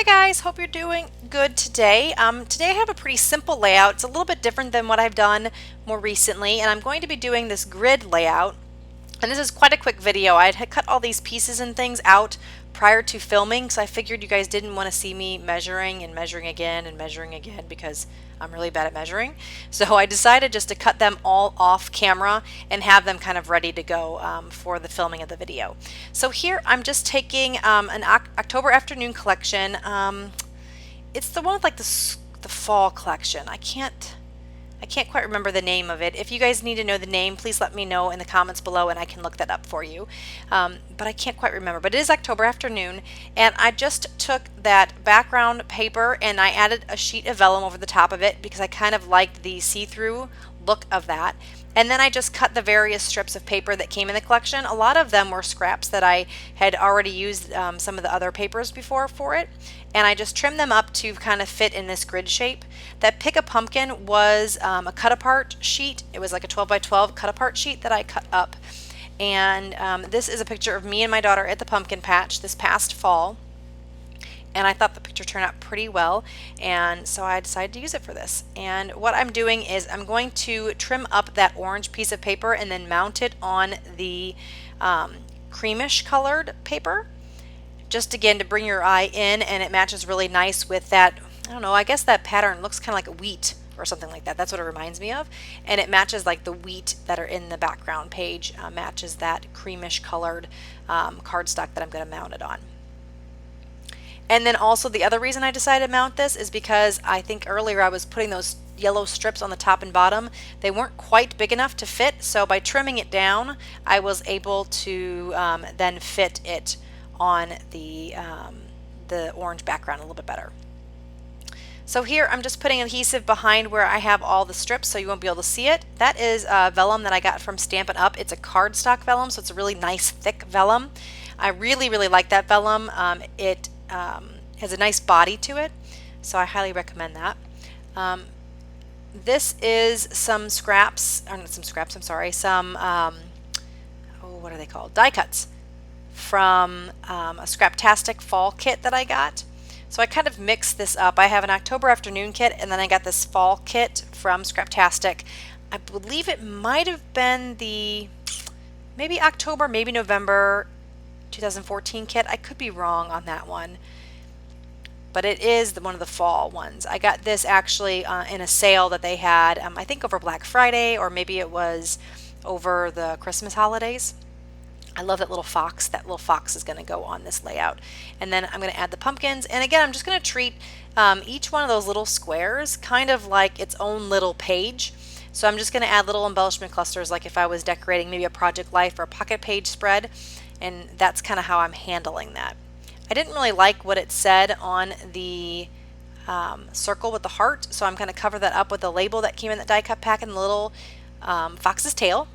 Hi guys, hope you're doing good today. Today I have a pretty simple layout. It's a little bit different than what I've done more recently, and I'm going to be doing this grid layout. And this is quite a quick video. I had cut all these pieces and things out prior to filming, so I figured you guys didn't want to see me measuring and measuring again and measuring again because I'm really bad at measuring. So I decided just to cut them all off camera and have them kind of ready to go for the filming of the video. So here I'm just taking an October afternoon collection. It's the one with like the fall collection. I can't quite remember the name of it. If you guys need to know the name, please let me know in the comments below and I can look that up for you. But I can't quite remember. But it is October afternoon, and I just took that background paper and I added a sheet of vellum over the top of it because I kind of liked the see-through look of that. And then I just cut the various strips of paper that came in the collection. A lot of them were scraps that I had already used some of the other papers before for it. And I just trimmed them up to kind of fit in this grid shape. That Pick a Pumpkin was a cut apart sheet. It was like a 12 by 12 cut apart sheet that I cut up. And this is a picture of me and my daughter at the pumpkin patch this past fall. And I thought the picture turned out pretty well, and so I decided to use it for this. And what I'm doing is I'm going to trim up that orange piece of paper and then mount it on the creamish colored paper, just again to bring your eye in, and it matches really nice with that, I don't know, I guess that pattern looks kind of like a wheat or something like that. That's what it reminds me of. And it matches like the wheat that are in the background page, matches that creamish colored cardstock that I'm going to mount it on. And then also the other reason I decided to mount this is because I think earlier I was putting those yellow strips on the top and bottom. They weren't quite big enough to fit, so by trimming it down I was able to then fit it on the orange background a little bit better. So here I'm just putting adhesive behind where I have all the strips so you won't be able to see it. That is vellum that I got from Stampin' Up. It's a cardstock vellum, so it's a really nice thick vellum. I really like that vellum. It has a nice body to it, so I highly recommend that. This is some scraps, or not some scraps, I'm sorry, some, what are they called? Die cuts from a Scraptastic fall kit that I got. So I kind of mixed this up. I have an October afternoon kit, and then I got this fall kit from Scraptastic. I believe it might have been the maybe October, maybe November 2014 kit. I could be wrong on that one, but it is one of the fall ones. I got this actually in a sale that they had, I think over Black Friday, or maybe it was over the Christmas holidays. I love that little fox. That little fox is going to go on this layout. And then I'm going to add the pumpkins, and again I'm just going to treat each one of those little squares kind of like its own little page. So I'm just going to add little embellishment clusters like if I was decorating maybe a Project Life or a pocket page spread. And that's kind of how I'm handling that. I didn't really like what it said on the circle with the heart, so I'm going to cover that up with a label that came in the die cut pack and the little fox's tail.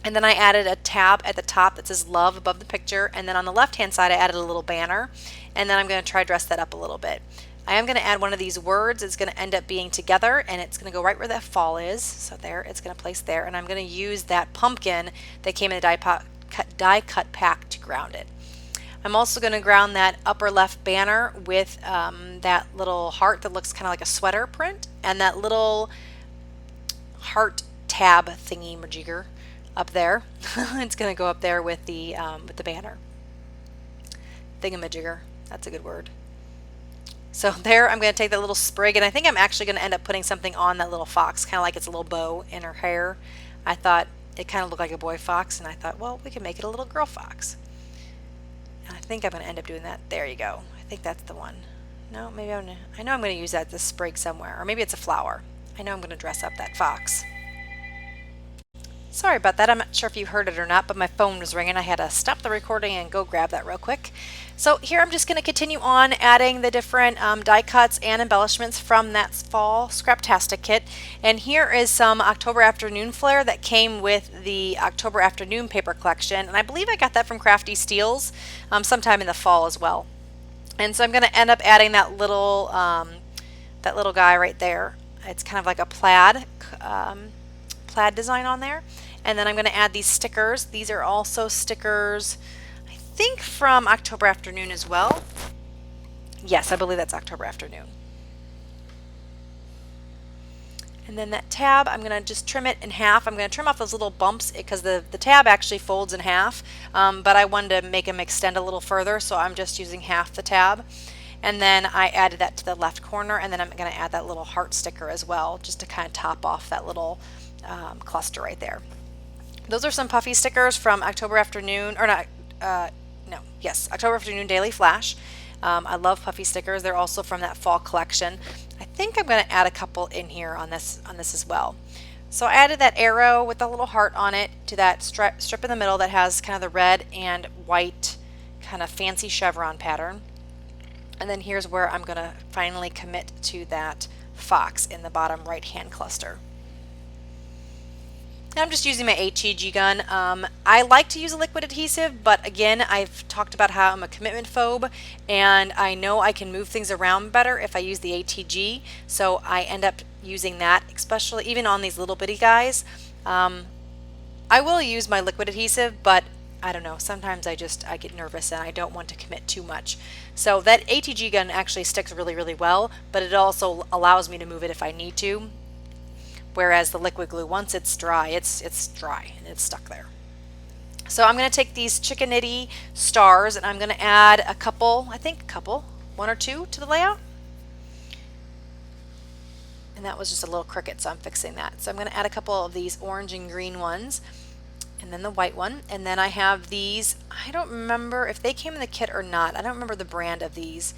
And then I added a tab at the top that says love above the picture, and then on the left hand side I added a little banner, and then I'm going to try to dress that up a little bit. I am going to add one of these words. It's going to end up being together, and it's going to go right where that fall is. So there, it's going to place there, and I'm going to use that pumpkin that came in the die cut pack to ground it. I'm also going to ground that upper left banner with that little heart that looks kind of like a sweater print, and that little heart tab thingy majigger up there. It's going to go up there with the banner. Thingamajigger, that's a good word. So there, I'm going to take that little sprig, and I think I'm actually going to end up putting something on that little fox, kind of like it's a little bow in her hair. I thought it kind of looked like a boy fox, and I thought, well, we can make it a little girl fox. And I think I'm going to end up doing that. There you go. I think that's the one. No, maybe I know I'm going to use that as a sprig somewhere, or maybe it's a flower. I know I'm going to dress up that fox. Sorry about that. I'm not sure if you heard it or not, but my phone was ringing. I had to stop the recording and go grab that real quick. So here I'm just going to continue on adding the different die cuts and embellishments from that fall Scraptastic kit. And here is some October afternoon flair that came with the October afternoon paper collection. And I believe I got that from Crafty Steels sometime in the fall as well. And so I'm going to end up adding that little guy right there. It's kind of like a plaid design on there. And then I'm going to add these stickers. These are also stickers, I think, from October afternoon as well. Yes, I believe that's October Afternoon. And then that tab, I'm going to just trim it in half. I'm going to trim off those little bumps because the tab actually folds in half, but I wanted to make them extend a little further, so I'm just using half the tab. And then I added that to the left corner, and then I'm going to add that little heart sticker as well, just to kind of top off that little cluster right there. Those are some puffy stickers from October Afternoon, or not, October Afternoon Daily Flash. I love puffy stickers. They're also from that fall collection. I think I'm going to add a couple in here on this as well. So I added that arrow with the little heart on it to that strip in the middle that has kind of the red and white kind of fancy chevron pattern. And then here's where I'm going to finally commit to that fox in the bottom right hand cluster. I'm just using my HEG gun. I like to use a liquid adhesive, but again, I've talked about how I'm a commitment phobe, and I know I can move things around better if I use the HEG, so I end up using that, especially even on these little bitty guys. I will use my liquid adhesive, but I don't know, sometimes I get nervous and I don't want to commit too much. So that HEG gun actually sticks really, really well, but it also allows me to move it if I need to. Whereas the liquid glue, once it's dry, it's dry and it's stuck there. So I'm going to take these chickanitty stars and I'm going to add a couple, one or two to the layout. And that was just a little cricket, so I'm fixing that. So I'm going to add a couple of these orange and green ones, and then the white one. And then I have these, I don't remember if they came in the kit or not. I don't remember the brand of these.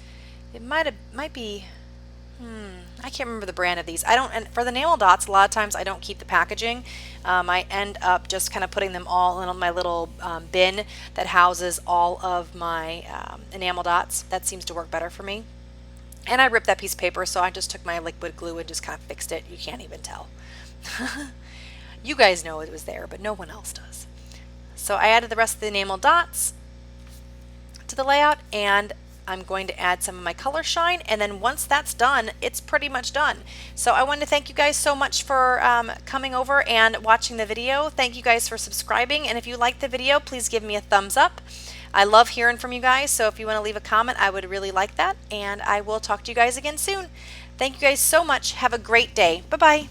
It might be, I can't remember the brand of these. And for the enamel dots, a lot of times I don't keep the packaging. I end up just kind of putting them all in my little bin that houses all of my enamel dots. That seems to work better for me. And I ripped that piece of paper, so I just took my liquid glue and just kind of fixed it. You can't even tell. You guys know it was there, but no one else does. So I added the rest of the enamel dots to the layout, and I'm going to add some of my color shine, and then once that's done, it's pretty much done. So I wanted to thank you guys so much for coming over and watching the video. Thank you guys for subscribing, and if you liked the video, please give me a thumbs up. I love hearing from you guys, so if you want to leave a comment, I would really like that, and I will talk to you guys again soon. Thank you guys so much. Have a great day. Bye-bye.